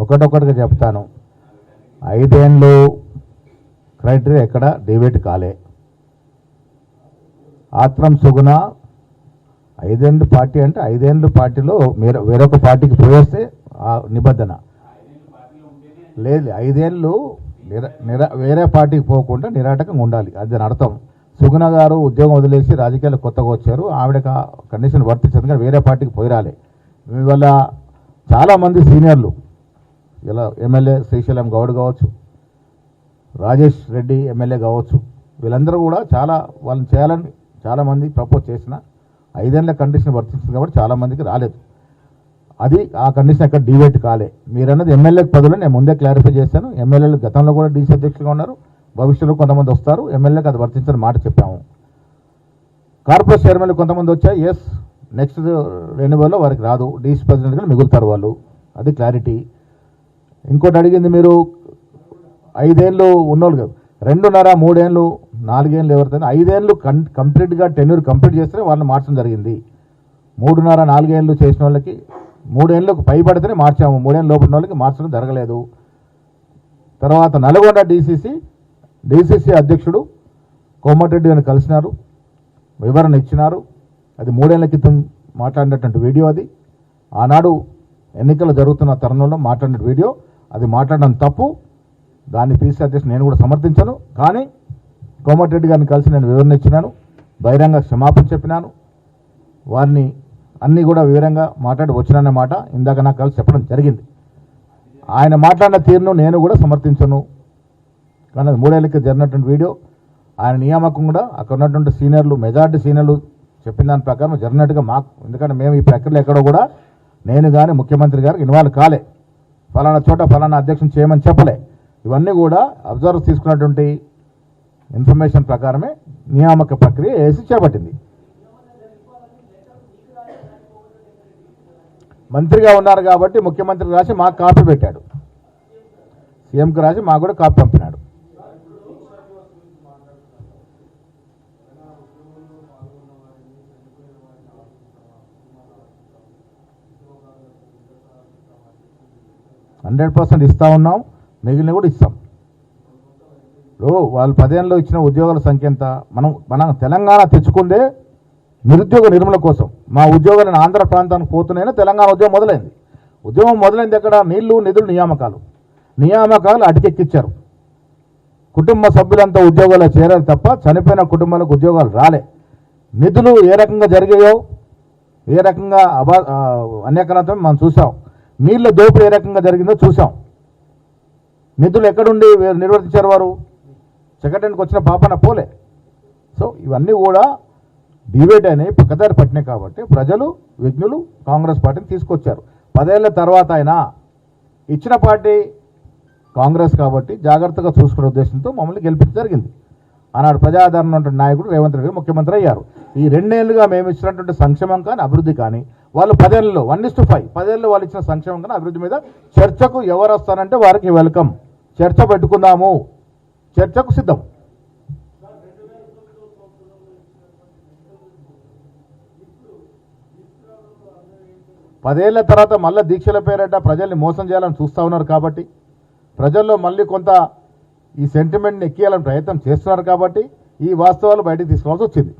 ఒకటొకటిగా చెప్తాను. 5 ఏళ్ళు క్రైటీరియా ఎక్కడ డివేట్ కాలే. ఆత్రం సుగుణ 5 ఏళ్ళు పార్టీ అంటే 5 ఏళ్ళు పార్టీలో వేరొక పార్టీకి పోయేస్తే ఆ నిబంధన లేదు. 5 ఏళ్ళు వేరే పార్టీకి పోకుండా నిరాటకంగా ఉండాలి, అది దాని అర్థం. సుగుణ గారు ఉద్యోగం వదిలేసి రాజకీయాలు కొత్తగా వచ్చారు, ఆవిడకి కండిషన్ వర్తించదు కానీ వేరే పార్టీకి పోయిరాలి. ఇవల్ల చాలామంది సీనియర్లు ఇలా ఎమ్మెల్యే శ్రీశైలం గౌడ్ కావచ్చు, రాజేష్ రెడ్డి ఎమ్మెల్యే కావచ్చు, వీళ్ళందరూ కూడా వాళ్ళని చేయాలని చాలామంది ప్రపోజ్ చేసిన 5 ఏళ్ళ కండిషన్ వర్తించింది కాబట్టి చాలామందికి రాలేదు. అది ఆ కండిషన్ ఎక్కడ డివేట్ కాలే. మీరన్నది ఎమ్మెల్యే పదవులు నేను ముందే క్లారిఫై చేశాను. ఎమ్మెల్యేలు గతంలో కూడా డీసీ అధ్యక్షులుగా ఉన్నారు, భవిష్యత్తులో కొంతమంది వస్తారు, ఎమ్మెల్యేకి అది వర్తించిన మాట చెప్పాము. కార్పొరేట్ చైర్మన్లు కొంతమంది వచ్చాయి, ఎస్ నెక్స్ట్ రెన్యువల్లో వారికి రాదు, డీసీ ప్రెసిడెంట్గా మిగులుతారు వాళ్ళు, అది క్లారిటీ. ఇంకోటి అడిగింది మీరు 5 ఏళ్ళు ఉన్నోళ్ళు కాదు, 2.5, 3 ఏళ్ళు, 4 ఏళ్ళు ఎవరితో 5 ఏళ్ళు కంప్లీట్గా టెన్యూర్ కంప్లీట్ చేస్తే వాళ్ళని మార్చడం జరిగింది. 3.5, 4 ఏళ్ళు చేసిన వాళ్ళకి 3 ఏళ్ళకు పైబడితేనే మార్చాము, 3 ఏళ్ళ లోపల వాళ్ళకి మార్చడం జరగలేదు. తర్వాత నల్గొండ డీసీసీ అధ్యక్షుడు కోమటిరెడ్డి గారిని కలిసినారు, వివరణ ఇచ్చినారు. అది 3 ఏళ్ల క్రితం మాట్లాడినటువంటి వీడియో, అది ఆనాడు ఎన్నికలు జరుగుతున్న తరుణంలో మాట్లాడిన వీడియో, అది మాట్లాడడం తప్పు. దాన్ని పీసీ అధ్యక్షుడు నేను కూడా సమర్థించను. కానీ కోమటిరెడ్డి గారిని కలిసి నేను వివరణ ఇచ్చినాను, బహిరంగ క్షమాపణ చెప్పినాను, వారిని అన్నీ కూడా వివరంగా మాట్లాడి వచ్చినాన్న మాట ఇందాక నాకు కలిసి చెప్పడం జరిగింది. ఆయన మాట్లాడిన తీరును నేను కూడా సమర్థించను. కానీ అది 3 ఏళ్ళకి జరిగినటువంటి వీడియో, ఆయన నియామకం కూడా అక్కడ ఉన్నటువంటి సీనియర్లు, మెజార్టీ సీనియర్లు చెప్పిన దాని ప్రకారం జరిగినట్టుగా మాకు, ఎందుకంటే మేము ఈ ప్రక్రియలో ఎక్కడో కూడా నేను కానీ ముఖ్యమంత్రి గారికి ఇన్వాల్వ్ కాలే, ఫలానా చోట ఫలానా అధ్యక్షుని చేయమని చెప్పలే. ఇవన్నీ కూడా అబ్జర్వ్ తీసుకున్నటువంటి ఇన్ఫర్మేషన్ ప్రకారమే నియామక ప్రక్రియ వేసి చేపట్టింది. మంత్రిగా ఉన్నారు కాబట్టి ముఖ్యమంత్రికి రాసి మాకు కాపీ పెట్టాడు, సీఎంకి రాసి మాకు కూడా కాపీ పంపినాడు. %100% ఇస్తా ఉన్నాం, మిగిలిన కూడా ఇస్తాం. వాళ్ళు 10 ఏళ్ళలో ఇచ్చిన ఉద్యోగాల సంఖ్య ఎంత? మనం తెలంగాణ తెచ్చుకుందే నిరుద్యోగ నిర్మూలన కోసం. మా ఉద్యోగాలను ఆంధ్ర ప్రాంతానికి పోతున్నాయని తెలంగాణ ఉద్యోగం మొదలైంది. ఉద్యోగం మొదలైంది ఎక్కడ? నీళ్లు, నిధులు, నియామకాలు అటుకెక్కిచ్చారు. కుటుంబ సభ్యులంతా ఉద్యోగాలు చేరారు తప్ప చనిపోయిన కుటుంబాలకు ఉద్యోగాలు రాలే. నిధులు ఏ రకంగా జరిగాయో, ఏ రకంగా అన్యాక్రాంతం మనం చూసాం. నీళ్ళ దోపిడీ ఏ రకంగా జరిగిందో చూసాం. నిధులు ఎక్కడుండి నిర్వర్తించారు వారు? సెక్రటరీకి వచ్చిన పాపన పోలే. సో ఇవన్నీ కూడా డిబేట్ అయినాయి, పక్కదారి పట్టినాయి. కాబట్టి ప్రజలు, విజ్ఞులు కాంగ్రెస్ పార్టీని తీసుకొచ్చారు. 10 ఏళ్ల తర్వాత అయినా ఇచ్చిన పార్టీ కాంగ్రెస్ కాబట్టి జాగ్రత్తగా చూసుకునే ఉద్దేశంతో మమ్మల్ని గెలిపించడం జరిగింది. ఆనాడు ప్రజాదరణ ఉన్నటువంటి నాయకుడు రేవంత్ రెడ్డి ముఖ్యమంత్రి అయ్యారు. ఈ 2 ఏళ్లుగా మేము ఇచ్చినటువంటి సంక్షేమం కానీ అభివృద్ధి కానీ, వాళ్ళు 10 ఏళ్ళలో 1:5 10 ఏళ్ళు వాళ్ళు ఇచ్చిన సంక్షేమం కానీ అభివృద్ధి మీద చర్చకు ఎవరు వస్తారంటే వారికి వెల్కమ్. చర్చ పెట్టుకుందాము, చర్చకు సిద్ధం. పదేళ్ల తర్వాత మళ్ళీ దీక్షల పేరట ప్రజల్ని మోసం చేయాలని చూస్తూ ఉన్నారు. కాబట్టి ప్రజల్లో మళ్ళీ కొంత ఈ సెంటిమెంట్ని ఎక్కియాలని ప్రయత్నం చేస్తున్నారు. కాబట్టి ఈ వాస్తవాలు బయటకు తీసుకోవాల్సి వచ్చింది.